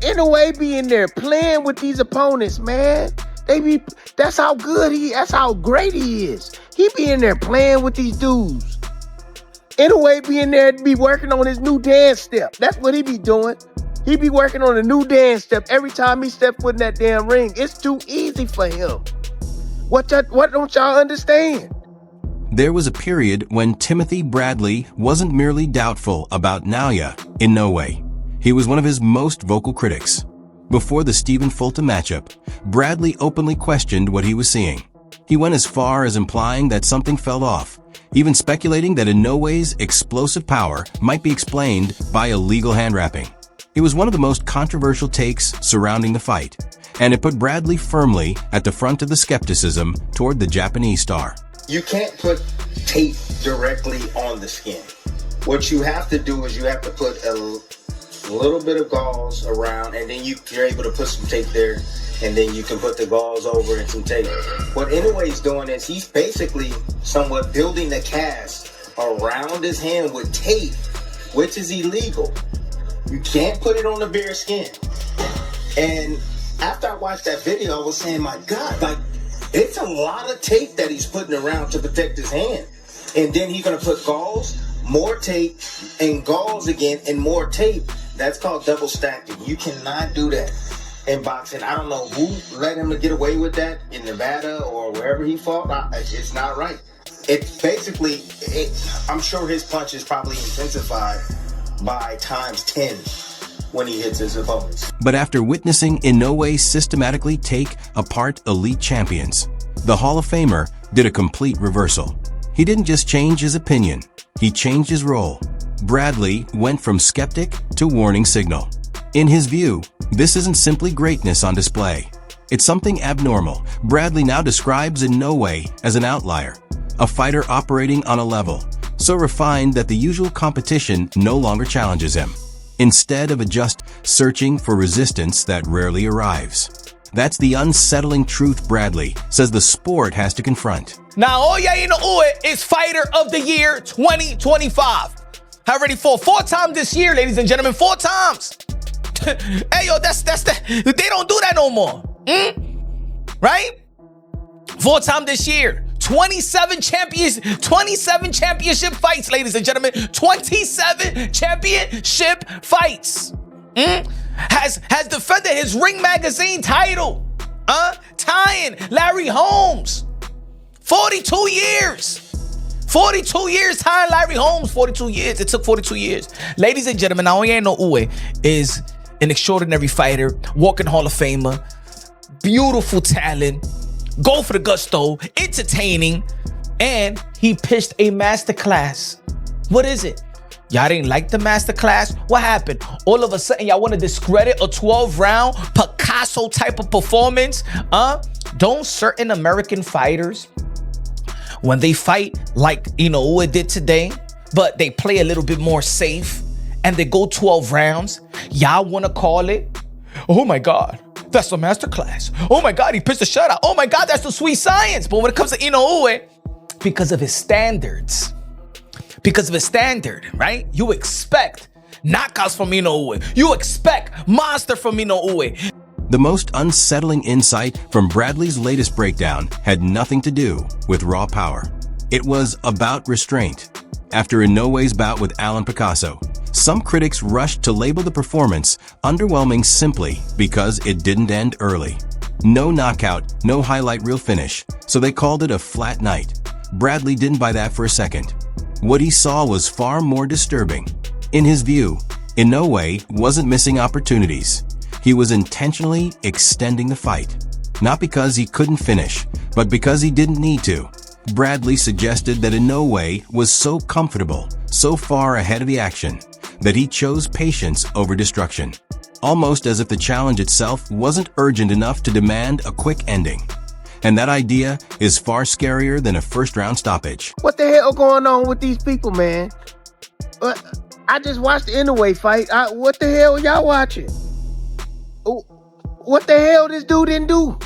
Inoue be in there playing with these opponents, man. That's how that's how great he is. He be in there playing with these dudes. Inoue be in there to be working on his new dance step. That's what he be doing. He be working on a new dance step every time he step foot in that damn ring. It's too easy for him. What don't y'all understand? There was a period when Timothy Bradley wasn't merely doubtful about Naoya Inoue. He was one of his most vocal critics. Before the Stephen Fulton matchup, Bradley openly questioned what he was seeing. He went as far as implying that something fell off, even speculating that Inoue's explosive power might be explained by illegal hand wrapping. It was one of the most controversial takes surrounding the fight, and it put Bradley firmly at the front of the skepticism toward the Japanese star. You can't put tape directly on the skin. What you have to do is you have to put a little bit of gauze around, and then you're able to put some tape there, and then you can put the gauze over and some tape. What Inoue's doing is he's basically somewhat building the cast around his hand with tape, which is illegal. You can't put it on the bare skin. And after I watched that video, I was saying, my God, like, it's a lot of tape that he's putting around to protect his hand. And then he's going to put gauze, more tape, and gauze again, and more tape. That's called double stacking. You cannot do that in boxing. I don't know who let him get away with that in Nevada or wherever he fought. It's not right. It's basically, I'm sure his punch is probably intensified by times 10 when he hits his opponents. But after witnessing Inoue systematically take apart elite champions, the Hall of Famer did a complete reversal. He didn't just change his opinion, he changed his role. Bradley went from skeptic to warning signal. In his view, this isn't simply greatness on display. It's something abnormal. Bradley now describes Inoue as an outlier, a fighter operating on a level so refined that the usual competition no longer challenges him, instead of just searching for resistance that rarely arrives. That's the unsettling truth Bradley says the sport has to confront. Naoya Inoue is Fighter of the Year 2025. I already fought 4 times this year, ladies and gentlemen, 4 times. Hey, yo, they don't do that no more. Right? 4 times this year. 27 championship fights, ladies and gentlemen. 27 championship fights. Has defended his Ring Magazine title. Tying Larry Holmes. 42 years. 42 years tying Larry Holmes. 42 years. It took 42 years. Ladies and gentlemen, Naoya Inoue is an extraordinary fighter, walking Hall of Famer, beautiful talent, go for the gusto, entertaining, and he pitched a masterclass. What is it? Y'all didn't like the masterclass? What happened? All of a sudden, y'all want to discredit a 12-round Picasso type of performance? Don't certain American fighters, when they fight like Inoue did today, but they play a little bit more safe and they go 12 rounds, y'all want to call it, oh my God, that's a masterclass. Oh my God, he pitched a shutout. Oh my God, that's the sweet science. But when it comes to Inoue, because of his standards, right? You expect knockouts from Inoue. You expect monster from Inoue. The most unsettling insight from Bradley's latest breakdown had nothing to do with raw power. It was about restraint. After Inoue's bout with Alan Picasso, some critics rushed to label the performance underwhelming simply because it didn't end early. No knockout, no highlight reel finish, so they called it a flat night. Bradley didn't buy that for a second. What he saw was far more disturbing. In his view, Inoue wasn't missing opportunities. He was intentionally extending the fight, not because he couldn't finish, but because he didn't need to. Bradley suggested that Inoue was so comfortable, so far ahead of the action, that he chose patience over destruction, almost as if the challenge itself wasn't urgent enough to demand a quick ending. And that idea is far scarier than a first-round stoppage. What the hell going on with these people, man? I just watched the Inoue fight. What the hell y'all watching? What the hell this dude didn't do?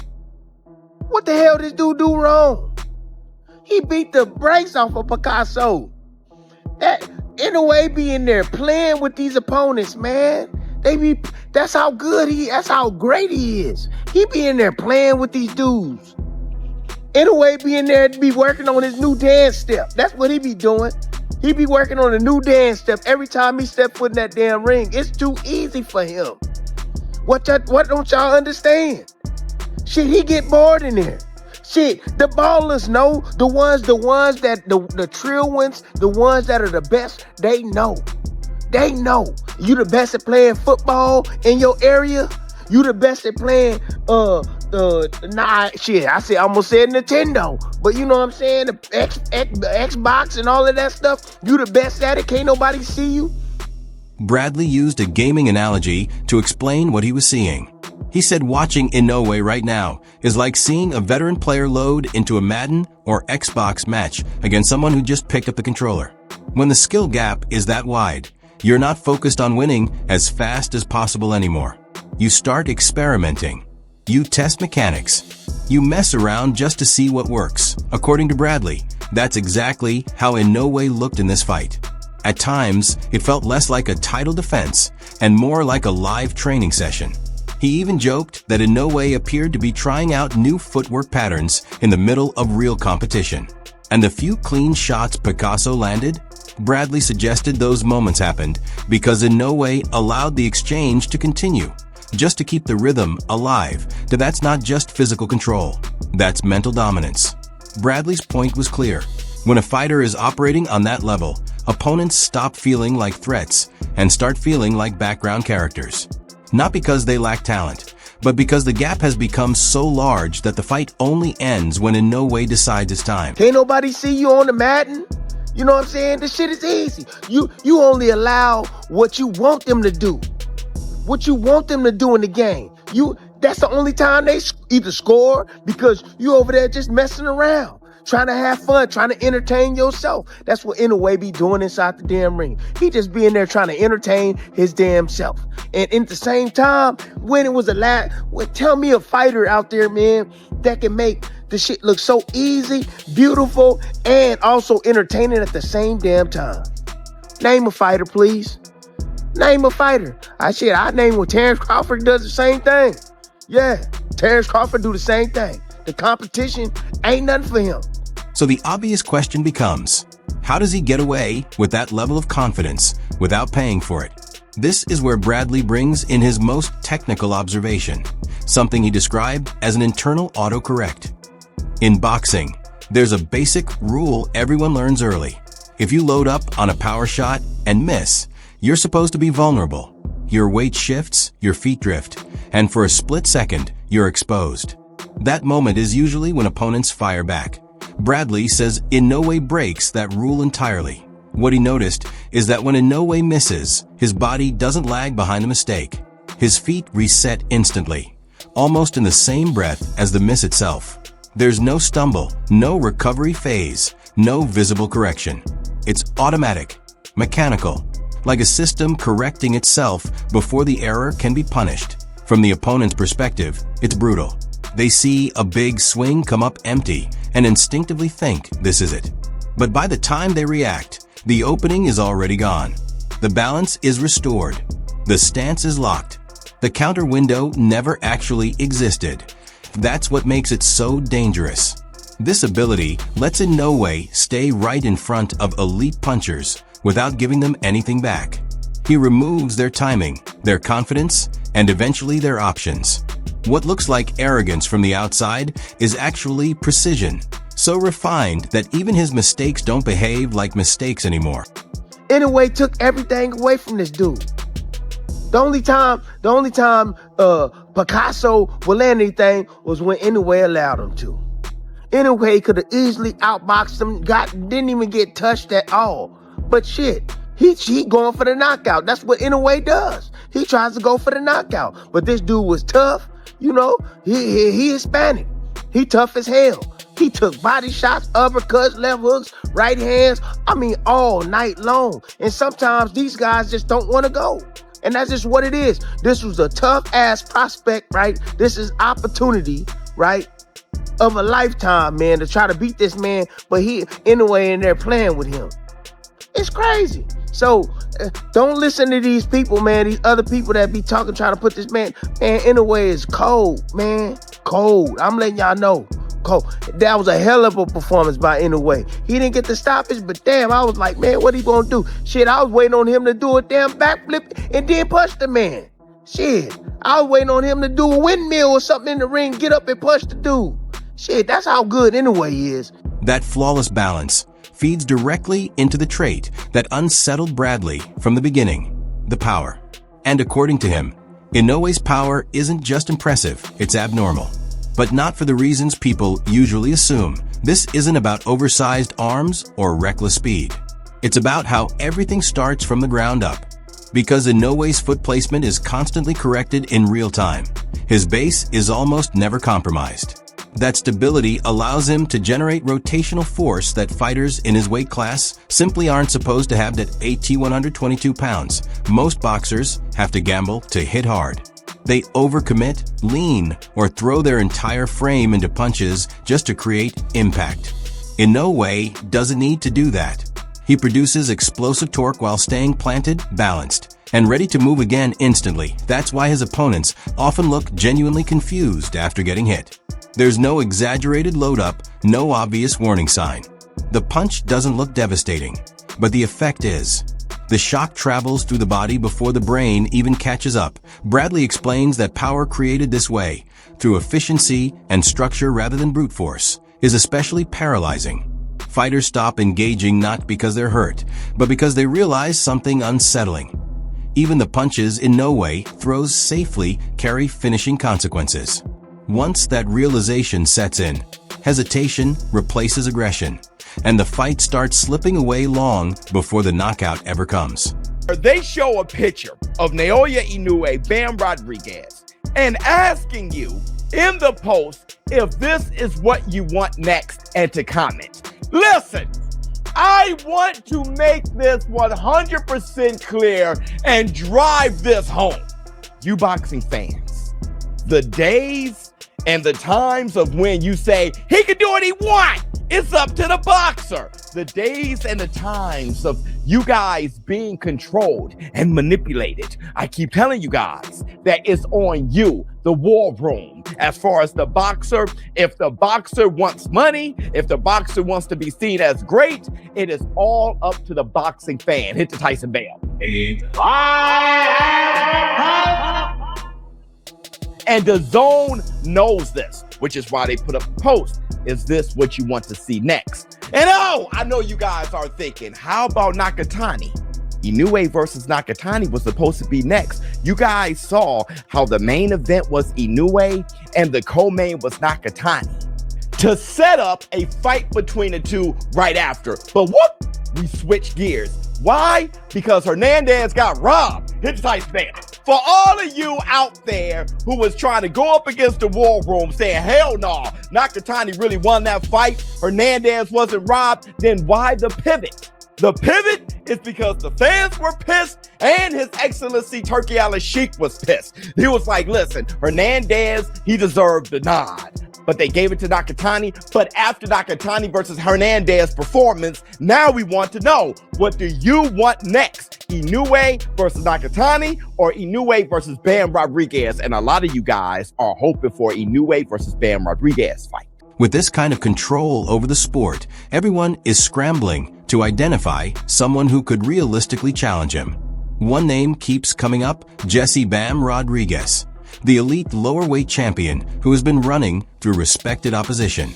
What the hell this dude do wrong? He beat the brakes off of Picasso. That Inoue be in there playing with these opponents, man. That's how good that's how great he is. He be in there playing with these dudes. Inoue be in there to be working on his new dance step. That's what he be doing. He be working on a new dance step every time he step foot in that damn ring. It's too easy for him. What don't y'all understand? Shit, he get bored in there. Shit, the ballers know. The ones that the trill ones, the ones that are the best, they know. They know. You the best at playing football in your area. You the best at playing I almost said Nintendo, but you know what I'm saying, the Xbox and all of that stuff. You the best at it. Can't nobody see you. Bradley used a gaming analogy to explain what he was seeing. He said watching Inoue right now is like seeing a veteran player load into a Madden or Xbox match against someone who just picked up the controller. When the skill gap is that wide, you're not focused on winning as fast as possible anymore. You start experimenting. You test mechanics. You mess around just to see what works. According to Bradley, that's exactly how Inoue looked in this fight. At times, it felt less like a title defense and more like a live training session. He even joked that Inoue appeared to be trying out new footwork patterns in the middle of real competition. And the few clean shots Picasso landed, Bradley suggested those moments happened because Inoue allowed the exchange to continue, just to keep the rhythm alive. That's not just physical control, that's mental dominance. Bradley's point was clear. When a fighter is operating on that level, opponents stop feeling like threats and start feeling like background characters. Not because they lack talent, but because the gap has become so large that the fight only ends when Inoue decides it's time. Can't nobody see you on the Madden? You know what I'm saying? This shit is easy. You only allow what you want them to do. What you want them to do in the game. That's the only time they either score because you over there just messing around, trying to have fun, trying to entertain yourself. That's what Inoue be doing inside the damn ring. He just be in there trying to entertain his damn self. And at the same time, when it was tell me a fighter out there, man, that can make the shit look so easy, beautiful, and also entertaining at the same damn time. Name a fighter, please. Name a fighter. I name what Terrence Crawford does the same thing. Yeah, Terrence Crawford do the same thing. The competition ain't nothing for him. So the obvious question becomes, how does he get away with that level of confidence without paying for it? This is where Bradley brings in his most technical observation, something he described as an internal autocorrect. In boxing, there's a basic rule everyone learns early. If you load up on a power shot and miss, you're supposed to be vulnerable. Your weight shifts, your feet drift, and for a split second, you're exposed. That moment is usually when opponents fire back. Bradley says Inoue breaks that rule entirely. What he noticed is that when Inoue misses, his body doesn't lag behind the mistake. His feet reset instantly, almost in the same breath as the miss itself. There's no stumble, no recovery phase, no visible correction. It's automatic, mechanical, like a system correcting itself before the error can be punished. From the opponent's perspective, it's brutal. They see a big swing come up empty and instinctively think this is it. But by the time they react, the opening is already gone. The balance is restored. The stance is locked. The counter window never actually existed. That's what makes it so dangerous. This ability lets Inoue stay right in front of elite punchers without giving them anything back. He removes their timing, their confidence, and eventually their options. What looks like arrogance from the outside is actually precision, so refined that even his mistakes don't behave like mistakes anymore. Inoue took everything away from this dude. The only time Picasso would land anything was when Inoue allowed him to. Inoue could have easily outboxed him, didn't even get touched at all. But shit, he going for the knockout. That's what Inoue does. He tries to go for the knockout. But this dude was tough. You know, he Hispanic. He tough as hell. He took body shots, uppercuts, left hooks, right hands. All night long. And sometimes these guys just don't want to go. And that's just what it is. This was a tough-ass prospect, right? This is opportunity, right, of a lifetime, man, to try to beat this man. But Inoue in there playing with him. It's crazy. So don't listen to these people, man. These other people that be talking, trying to put this man Inoue is cold, man. Cold. I'm letting y'all know. Cold. That was a hell of a performance by Inoue. He didn't get the stoppage, but damn, I was like, man, what he gonna do? Shit, I was waiting on him to do a damn backflip and then punch the man. Shit, I was waiting on him to do a windmill or something in the ring, get up and punch the dude. Shit, that's how good Inoue is. That flawless balance feeds directly into the trait that unsettled Bradley from the beginning, the power. And according to him, Inoue's power isn't just impressive, it's abnormal. But not for the reasons people usually assume. This isn't about oversized arms or reckless speed. It's about how everything starts from the ground up. Because Inoue's foot placement is constantly corrected in real time, his base is almost never compromised. That stability allows him to generate rotational force that fighters in his weight class simply aren't supposed to have at 122 pounds. Most boxers have to gamble to hit hard. They overcommit, lean, or throw their entire frame into punches just to create impact. Inoue doesn't need to do that. He produces explosive torque while staying planted, balanced, and ready to move again instantly. That's why his opponents often look genuinely confused after getting hit. There's no exaggerated load-up, no obvious warning sign. The punch doesn't look devastating, but the effect is. The shock travels through the body before the brain even catches up. Bradley explains that power created this way, through efficiency and structure rather than brute force, is especially paralyzing. Fighters stop engaging not because they're hurt, but because they realize something unsettling. Even the punches Inoue throws safely carry finishing consequences. Once that realization sets in, hesitation replaces aggression, and the fight starts slipping away long before the knockout ever comes. They show a picture of Naoya Inoue, Bam Rodriguez, and asking you in the post if this is what you want next and to comment. Listen, I want to make this 100% clear and drive this home. You boxing fans, the days and the times of when you say, he can do what he wants, it's up to the boxer. The days and the times of you guys being controlled and manipulated. I keep telling you guys that it's on you, the war room. As far as the boxer, if the boxer wants money, if the boxer wants to be seen as great, it is all up to the boxing fan. Hit the Tyson bell. And the zone knows this, which is why they put up a post. Is this what you want to see next? And oh, I know you guys are thinking, how about Nakatani? Inoue versus Nakatani was supposed to be next. You guys saw how the main event was Inoue and the co-main was Nakatani, to set up a fight between the two right after. But whoop, we switched gears. Why? Because Hernandez got robbed. Hit the Tyson bell. For all of you out there who was trying to go up against the war room saying, hell no, Nakatani really won that fight, Hernandez wasn't robbed, then why the pivot? The pivot is because the fans were pissed and His Excellency Turkey Al-Sheikh was pissed. He was like, listen, Hernandez, he deserved the nod. But they gave it to Nakatani. But after Nakatani versus Hernandez performance, now we want to know, what do you want next? Inoue versus Nakatani or Inoue versus Bam Rodriguez? And a lot of you guys are hoping for Inoue versus Bam Rodriguez fight. With this kind of control over the sport, everyone is scrambling to identify someone who could realistically challenge him. One name keeps coming up, Jesse Bam Rodriguez, the elite lower weight champion who has been running through respected opposition.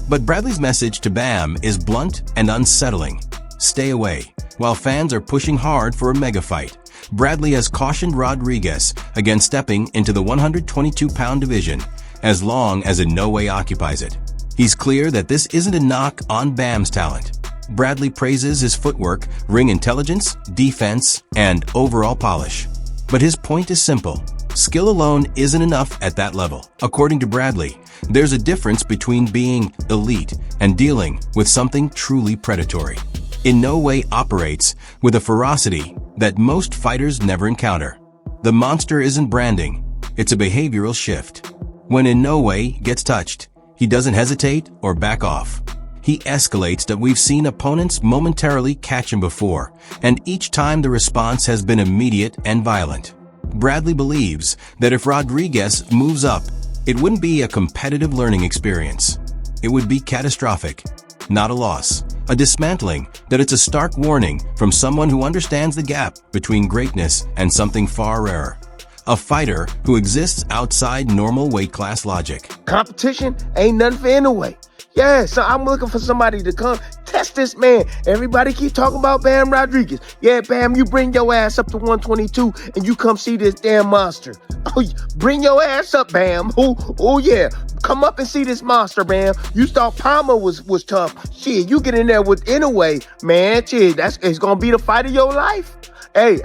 But Bradley's message to Bam is blunt and unsettling. Stay away. While fans are pushing hard for a mega fight, Bradley has cautioned Rodriguez against stepping into the 122-pound division as long as Inoue occupies it. He's clear that this isn't a knock on Bam's talent. Bradley praises his footwork, ring intelligence, defense, and overall polish. But his point is simple. Skill alone isn't enough at that level. According to Bradley, there's a difference between being elite and dealing with something truly predatory. Inoue operates with a ferocity that most fighters never encounter. The monster isn't branding, it's a behavioral shift. When Inoue gets touched, he doesn't hesitate or back off. He escalates that we've seen opponents momentarily catch him before, and each time the response has been immediate and violent. Bradley believes that if Rodriguez moves up, it wouldn't be a competitive learning experience. It would be catastrophic. Not a loss, a dismantling, that it's a stark warning from someone who understands the gap between greatness and something far rarer. A fighter who exists outside normal weight class logic. Competition ain't nothing for Inoue. Yeah, so I'm looking for somebody to come test this man. Everybody keep talking about Bam Rodriguez. Yeah, Bam, you bring your ass up to 122 and you come see this damn monster. Oh, bring your ass up, Bam. Oh yeah, come up and see this monster, Bam. You thought Palmer was tough. Shit, you get in there with Inoue, man. Shit, it's gonna be the fight of your life. Hey,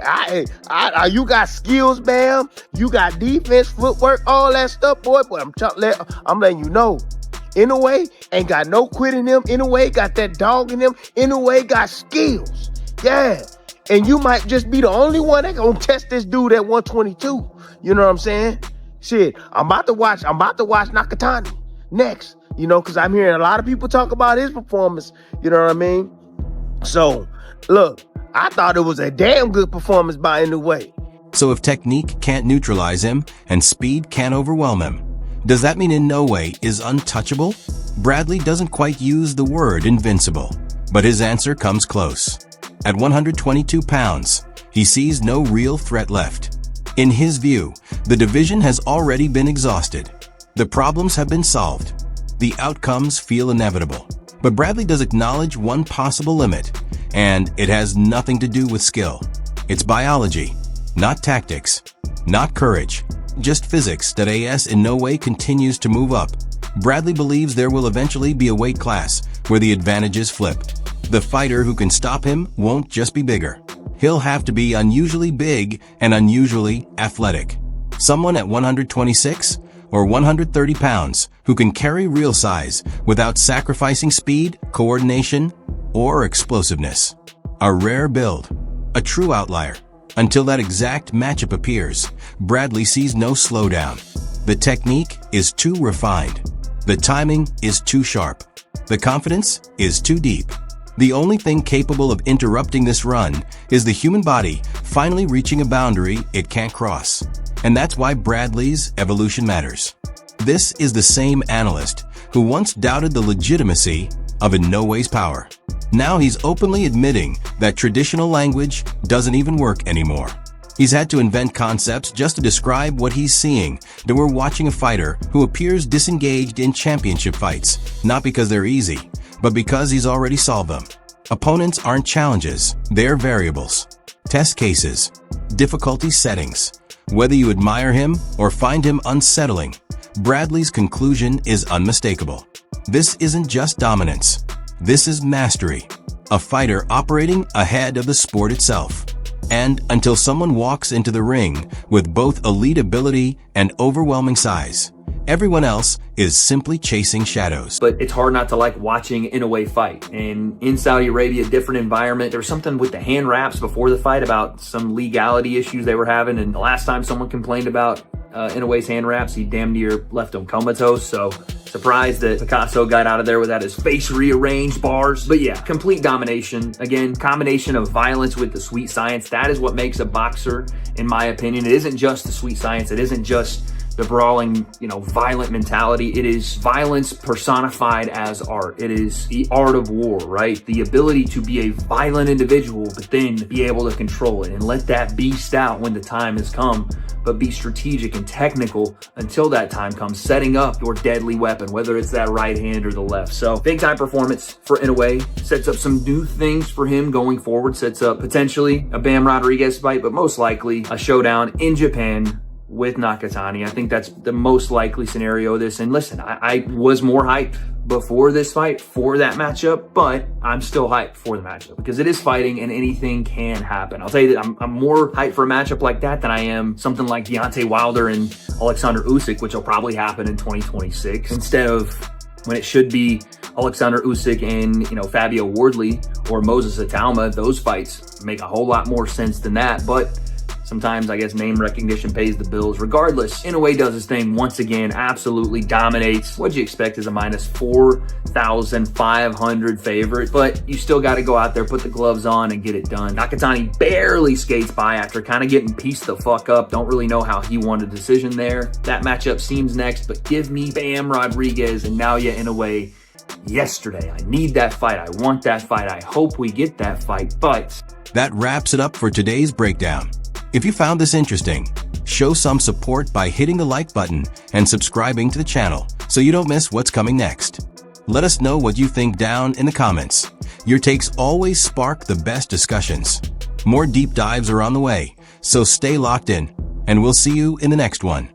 you got skills, Bam. You got defense, footwork, all that stuff, boy. But I'm letting you know, Inoue ain't got no quit in him. Inoue got that dog in him. Inoue got skills. Yeah. And you might just be the only one that gonna test this dude at 122. You know what I'm saying? Shit, I'm about to watch Nakatani next, because I'm hearing a lot of people talk about his performance. You know what I mean? So, look, I thought it was a damn good performance by Inoue. So if technique can't neutralize him and speed can't overwhelm him, does that mean Inoue is untouchable? Bradley doesn't quite use the word invincible, but his answer comes close. At 122 pounds, he sees no real threat left. In his view, the division has already been exhausted. The problems have been solved. The outcomes feel inevitable. But Bradley does acknowledge one possible limit, and it has nothing to do with skill. It's biology, not tactics, not courage, just physics that AS Inoue continues to move up. Bradley believes there will eventually be a weight class where the advantages flip. The fighter who can stop him won't just be bigger. He'll have to be unusually big and unusually athletic. Someone at 126 or 130 pounds who can carry real size without sacrificing speed, coordination, or explosiveness. A rare build, a true outlier. Until that exact matchup appears, Bradley sees no slowdown. The technique is too refined. The timing is too sharp. The confidence is too deep. The only thing capable of interrupting this run is the human body finally reaching a boundary it can't cross. And that's why Bradley's evolution matters. This is the same analyst who once doubted the legitimacy of Inoue's power. Now he's openly admitting that traditional language doesn't even work anymore. He's had to invent concepts just to describe what he's seeing, that we're watching a fighter who appears disengaged in championship fights, not because they're easy, but because he's already solved them. Opponents aren't challenges, they're variables. Test cases, difficulty settings. Whether you admire him or find him unsettling, Bradley's conclusion is unmistakable. This isn't just dominance. This is mastery. A fighter operating ahead of the sport itself. And until someone walks into the ring with both elite ability and overwhelming size, everyone else is simply chasing shadows. But it's hard not to like watching Inoue fight. And in Saudi Arabia, different environment. There was something with the hand wraps before the fight about some legality issues they were having. And the last time someone complained about Inoue's hand wraps, he damn near left him comatose. So surprised that Picasso got out of there without his face rearranged bars. But yeah, complete domination. Again, combination of violence with the sweet science. That is what makes a boxer, in my opinion. It isn't just the sweet science. It isn't just the brawling, violent mentality. It is violence personified as art. It is the art of war, right? The ability to be a violent individual, but then be able to control it and let that beast out when the time has come, but be strategic and technical until that time comes, setting up your deadly weapon, whether it's that right hand or the left. So big time performance for Inoue, sets up some new things for him going forward, sets up potentially a Bam Rodriguez fight, but most likely a showdown in Japan with Nakatani. I think that's the most likely scenario of this. And listen, I was more hyped before this fight for that matchup, but I'm still hyped for the matchup because it is fighting and anything can happen. I'll tell you that I'm more hyped for a matchup like that than I am something like Deontay Wilder and Alexander Usyk, which will probably happen in 2026 instead of when it should be Alexander Usyk and Fabio Wardley or Moses Atalma. Those fights make a whole lot more sense than that, but Sometimes I guess name recognition pays the bills. Regardless, Inoue does his thing once again, absolutely dominates. What'd you expect as a minus 4,500 favorite? But you still got to go out there, put the gloves on, and get it done. Nakatani barely skates by after kind of getting pieced the fuck up. Don't really know how he won a decision there. That matchup seems next, but give me Bam Rodriguez and Naoya Inoue yesterday. I need that fight. I want that fight. I hope we get that fight, but... That wraps it up for today's breakdown. If you found this interesting, show some support by hitting the like button and subscribing to the channel so you don't miss what's coming next. Let us know what you think down in the comments. Your takes always spark the best discussions. More deep dives are on the way, so stay locked in, and we'll see you in the next one.